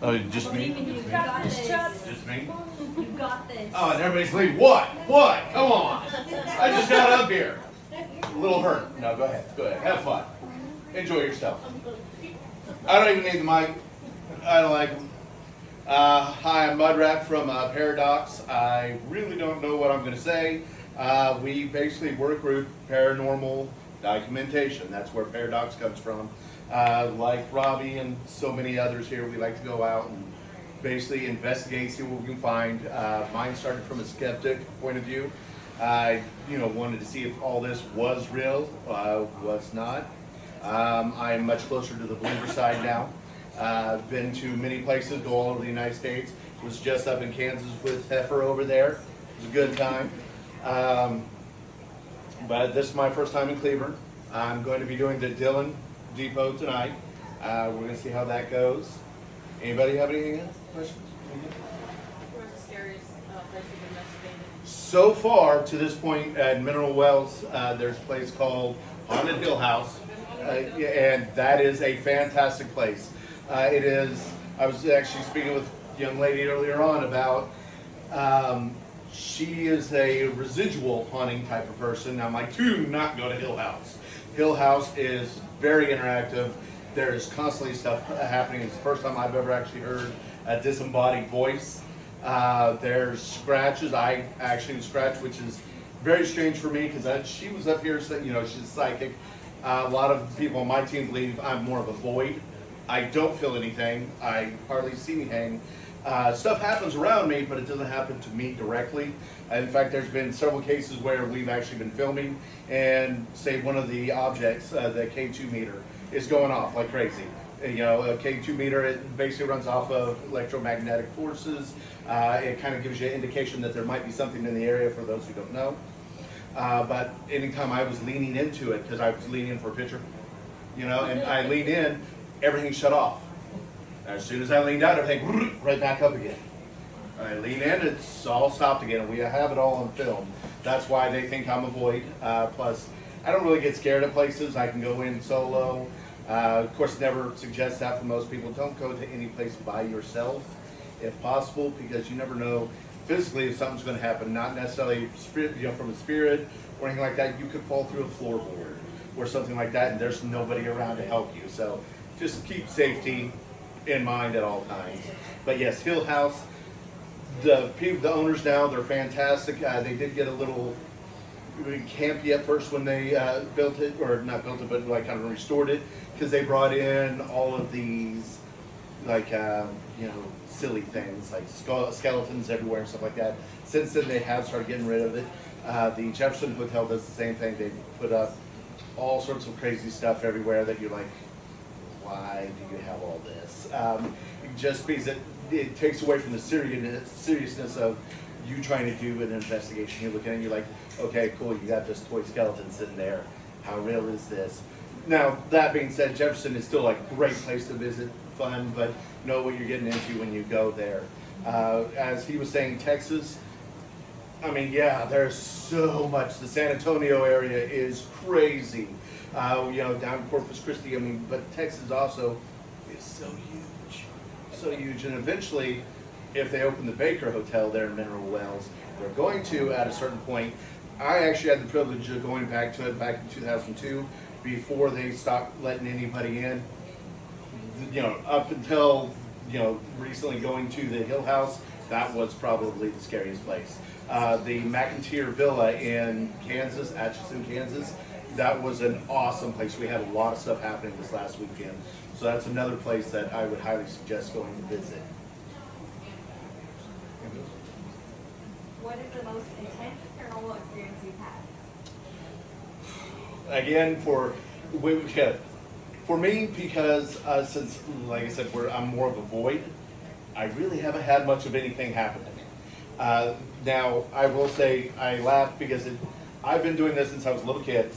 Oh, just me? You got this, Chuck. Just me? You got this. Oh, and everybody's leaving. What? What? Come on. I just got up here. A little hurt. No, go ahead. Go ahead. Have fun. Enjoy yourself. I don't even need the mic. I don't like them. Hi, I'm Mudrat from Paradox. I really don't know what I'm going to say. We basically work a group, paranormal documentation. That's where Paradox comes from. Like Robbie and so many others here, we like to go out and basically investigate, see what we can find. Mine started from a skeptic point of view. I, wanted to see if all this was real, was not. I'm much closer to the believer side now. I've been to many places, go all over the United States. Was just up in Kansas with Heifer over there. It was a good time. But this is my first time in Cleburne. I'm going to be doing the Dillon Depot tonight. We're going to see how that goes. Anybody have any questions? Where's the scariest place you've investigated? So far, to this point, at Mineral Wells, there's a place called Haunted Hill House, and that is a fantastic place. It is. I was actually speaking with a young lady earlier on about. She is a residual haunting type of person. I'm like, do not go to Hill House. Hill House is very interactive. There's constantly stuff happening. It's the first time I've ever actually heard a disembodied voice. There's scratches. I actually scratched, which is very strange for me because she was up here saying, she's psychic. A lot of people on my team believe I'm more of a void. I don't feel anything. I hardly see anything. Stuff happens around me, but it doesn't happen to me directly. In fact, there's been several cases where we've actually been filming and say one of the objects, the K2 meter, is going off like crazy. A K2 meter, it basically runs off of electromagnetic forces. It kind of gives you an indication that there might be something in the area for those who don't know. But anytime I was leaning into it, because I was leaning in for a picture, and I leaned in, everything shut off. As soon as I leaned out, everything right back up again. I lean in, it's all stopped again. We have it all on film. That's why they think I'm a void. Plus, I don't really get scared of places. I can go in solo. Of course, never suggest that for most people. Don't go to any place by yourself, if possible, because you never know physically if something's going to happen. Not necessarily from a spirit or anything like that. You could fall through a floorboard or something like that, and there's nobody around to help you. So just keep safety in mind at all times. But yes, Hill House, the owners now, they're fantastic. They did get a little campy at first when they built it, or not built it, but like kind of restored it, because they brought in all of these silly things like skeletons everywhere and stuff like that. Since then, they have started getting rid of it. The Jefferson Hotel does the same thing. They put up all sorts of crazy stuff everywhere that you're like, why do you have all this? Just because it takes away from the seriousness of you trying to do an investigation. You're looking at it, you're like, okay, cool, you got this toy skeleton sitting there. How real is this? Now, that being said, Jefferson is still a great place to visit, fun, but know what you're getting into when you go there. As he was saying, Texas, there's so much. The San Antonio area is crazy. Down Corpus Christi, but Texas also is so huge, and eventually, if they open the Baker Hotel there in Mineral Wells, they're going to, at a certain point. I actually had the privilege of going back to it back in 2002, before they stopped letting anybody in. Up until, recently going to the Hill House, that was probably the scariest place. The McIntyre Villa in Kansas, Atchison, Kansas, that was an awesome place. We had a lot of stuff happening this last weekend. So that's another place that I would highly suggest going to visit. What is the most intense paranormal experience you've had? Again, for me, because since, like I said, I'm more of a void, I really haven't had much of anything happen to me. Now, I will say I laugh because I've been doing this since I was a little kid.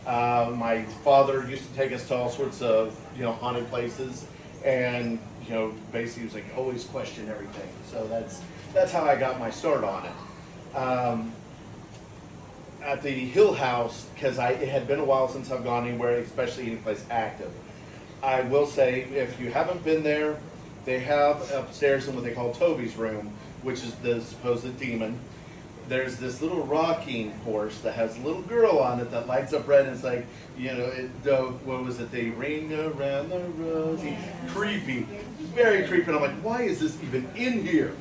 My father used to take us to all sorts of, haunted places, and, basically he was like, always question everything. So that's how I got my start on it. At the Hill House, because it had been a while since I've gone anywhere, especially any place active. I will say, if you haven't been there, They have upstairs in what they call Toby's room, which is the supposed demon. There's this little rocking horse that has a little girl on it that lights up red, and it's like, what was it? They ring around the rosy. Creepy. Very creepy. And I'm like, why is this even in here?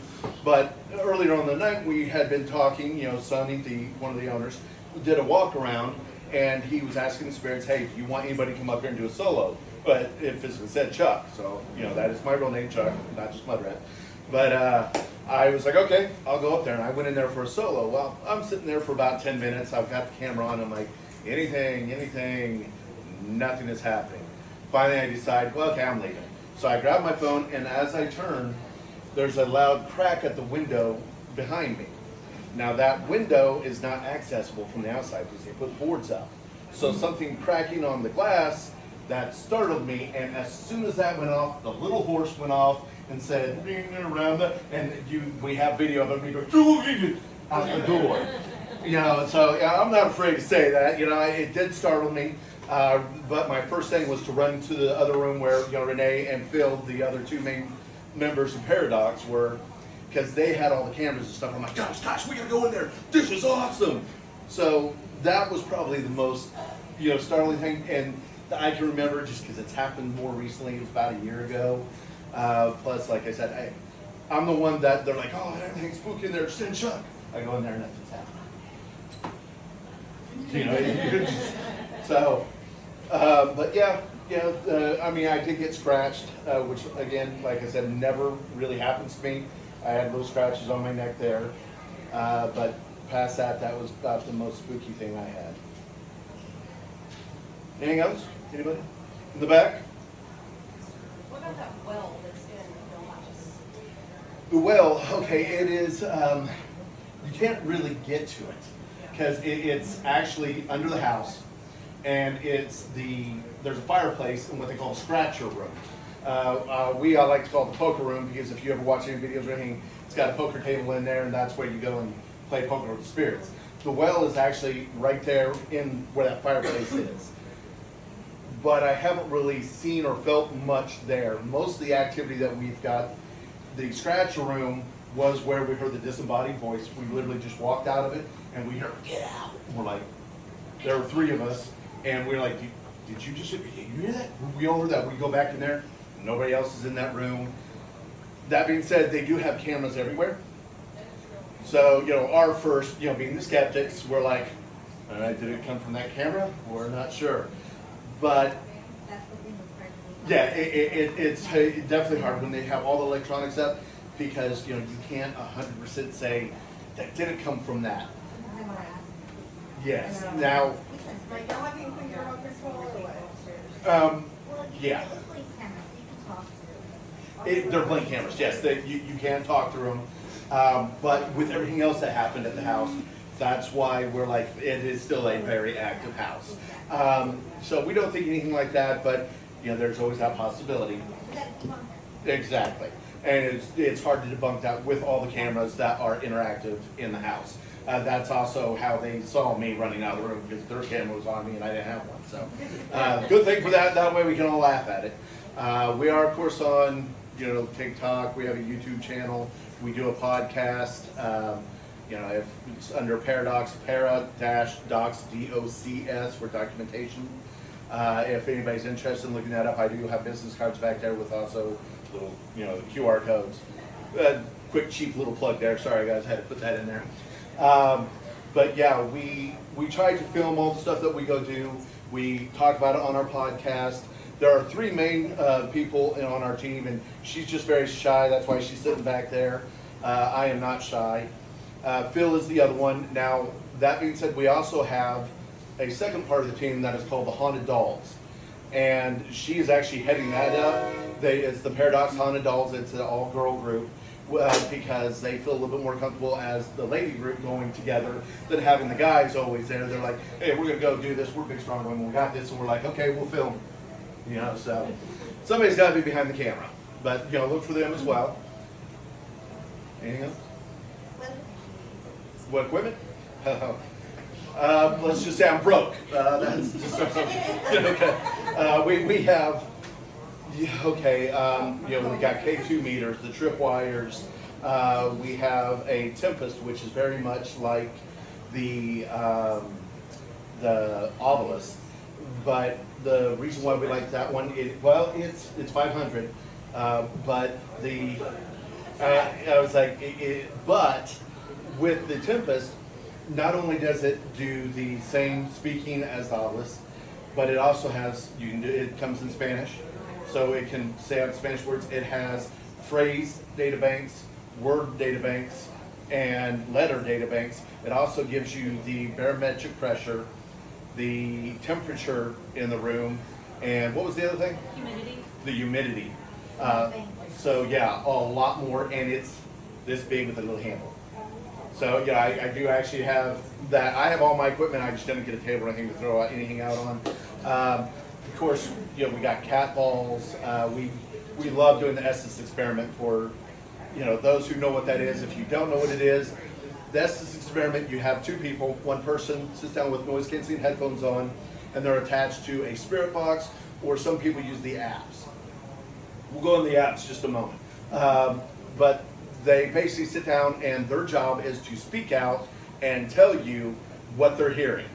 But earlier on in the night, we had been talking, Sonny, one of the owners, did a walk around, and he was asking the spirits, hey, do you want anybody to come up here and do a solo? But it physically said Chuck, so, that is my real name, Chuck, not just Mudrat. But I was like, okay, I'll go up there, and I went in there for a solo. Well, I'm sitting there for about 10 minutes. I've got the camera on. I'm like, anything, nothing is happening. Finally, I decide, well, okay, I'm leaving. So I grab my phone, and as I turn, there's a loud crack at the window behind me. Now, that window is not accessible from the outside because they put boards up. So something cracking on the glass, that startled me, and as soon as that went off, the little horse went off and said, ring around the, and we have video of him going out the door. So I'm not afraid to say that. It did startle me. But my first thing was to run to the other room where Renee and Phil, the other two main members of Paradox, were, because they had all the cameras and stuff. I'm like, gosh, we gotta go in there. This is awesome. So that was probably the most startling thing, and I can remember just because it's happened more recently. It was about a year ago. Plus, like I said, I'm the one that they're like, oh, everything's spooky in there. Send Chuck. I go in there and nothing's happening. So, but yeah, I did get scratched, which again, like I said, never really happens to me. I had little scratches on my neck there, but past that, that was about the most spooky thing I had. Anything else? Anybody? In the back? What about that well that's in the house? The well, okay, it is, you can't really get to it because it's actually under the house, and there's a fireplace in what they call a scratcher room. I like to call it the poker room because if you ever watch any videos or anything, it's got a poker table in there, and that's where you go and play poker with the spirits. The well is actually right there in where that fireplace is. But I haven't really seen or felt much there. Most of the activity that we've got, the scratcher room was where we heard the disembodied voice. We literally just walked out of it and we heard, get out. We're like, there were three of us, and we were like, did you just hear that? We all heard that. We go back in there, nobody else is in that room. That being said, they do have cameras everywhere. So, our first, being the skeptics, we're like, all right, did it come from that camera? We're not sure. But yeah, it's definitely hard when they have all the electronics up because you can't 100% say that didn't come from that. Yes. Now. Like, now I can figure out this whole other way. Yeah. They're blink cameras. Yes, you can talk through them. But with everything else that happened at the house, that's why we're like, it is still a very active house. So we don't think anything like that, but there's always that possibility. Exactly. And it's hard to debunk that with all the cameras that are interactive in the house. That's also how they saw me running out of the room because their camera was on me and I didn't have one. So good thing for that. That way we can all laugh at it. We are, of course, on TikTok. We have a YouTube channel. We do a podcast. If it's under Paradox, para-docs, DOCS for documentation. If anybody's interested in looking that up, I do have business cards back there with also little, QR codes. Quick, cheap little plug there. Sorry, guys, I had to put that in there. But yeah, we try to film all the stuff that we go do. We talk about it on our podcast. There are three main people on our team, and she's just very shy. That's why she's sitting back there. I am not shy. Phil is the other one. Now, that being said, we also have a second part of the team that is called the Haunted Dolls. And she is actually heading that up. It's the Paradox Haunted Dolls. It's an all-girl group because they feel a little bit more comfortable as the lady group going together than having the guys always there. They're like, hey, we're going to go do this. We're big, strong women. We got this. And we're like, okay, we'll film. So somebody's got to be behind the camera. But, look for them as well. Anything else? What equipment? Let's just say I'm broke. That's just okay. We have, Yeah, okay, we got K2 meters, the trip wires. We have a Tempest, which is very much like the Obelisk. But the reason why we like that one, it's 500, but I was like, but with the Tempest, not only does it do the same speaking as the Obelisk, but it also has, it comes in Spanish, so it can say out Spanish words. It has phrase databanks, word databanks, and letter databanks. It also gives you the barometric pressure, the temperature in the room, and what was the other thing? Humidity. The humidity. So yeah, a lot more, and it's this big with a little handle. So yeah, I do actually have that. I have all my equipment. I just didn't get a table or anything to throw anything out on. Of course, we got cat balls. We love doing the Estes experiment for, those who know what that is. If you don't know what it is, the Estes experiment, you have two people. One person sits down with noise canceling headphones on, and they're attached to a spirit box, or some people use the apps. We'll go on the apps just a moment. But they basically sit down, and their job is to speak out and tell you what they're hearing.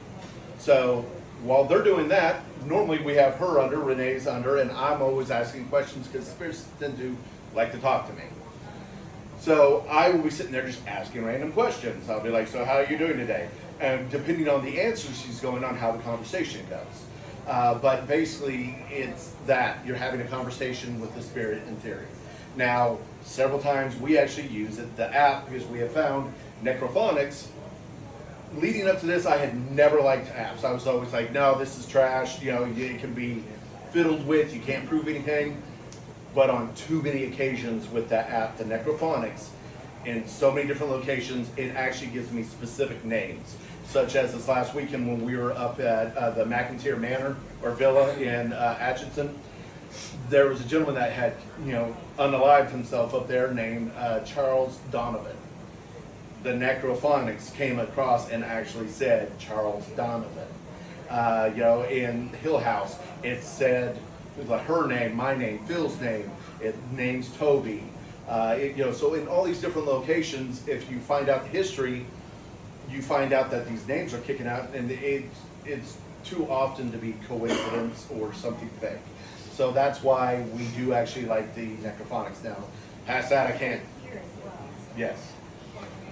So while they're doing that, normally we have her under, Renee's under, and I'm always asking questions because spirits tend to like to talk to me. So I will be sitting there just asking random questions. I'll be like, so how are you doing today? And depending on the answers she's going on, how the conversation goes. But basically, it's that you're having a conversation with the spirit in theory. Now, several times we actually use the app, because we have found necrophonics. Leading up to this, I had never liked apps. I was always like, no, this is trash. It can be fiddled with. You can't prove anything. But on too many occasions with that app, the necrophonics, in so many different locations, it actually gives me specific names. Such as this last weekend when we were up at the McIntyre Manor or Villa in Atchison. There was a gentleman that had, unalived himself up there named Charles Donovan. The necrophonics came across and actually said Charles Donovan. In Hill House, it said her name, my name, Phil's name, it names Toby. So in all these different locations, if you find out the history, you find out that these names are kicking out, and it's too often to be coincidence or something fake. So that's why we do actually like the necrophonics now. Past that, I can't. Here as well. Yes.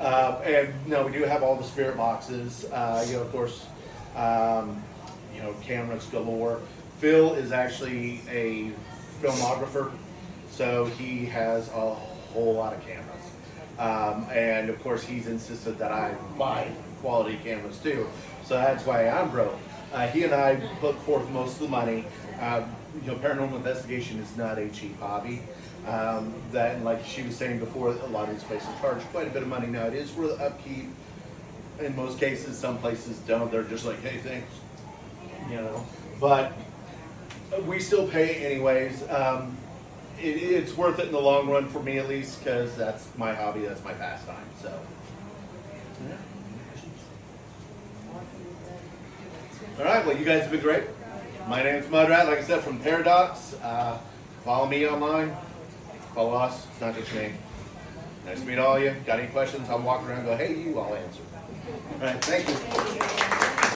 And no, we do have all the spirit boxes. Of course, cameras galore. Phil is actually a filmographer, so he has a whole lot of cameras. And of course, he's insisted that I buy quality cameras too. So that's why I'm broke. He and I put forth most of the money. Paranormal investigation is not a cheap hobby. That, like she was saying before, a lot of these places charge quite a bit of money. Now, it is for the upkeep. In most cases, some places don't. They're just like, hey, thanks. But we still pay anyways. It's worth it in the long run for me, at least, because that's my hobby, that's my pastime. So, yeah. All right, well, you guys have been great. My name's Mudrat, like I said, from Paradox. Follow me online. Follow us. It's not just me. Nice to meet all of you. Got any questions? I'll walk around and go, hey, you, I'll answer. All right, thank you.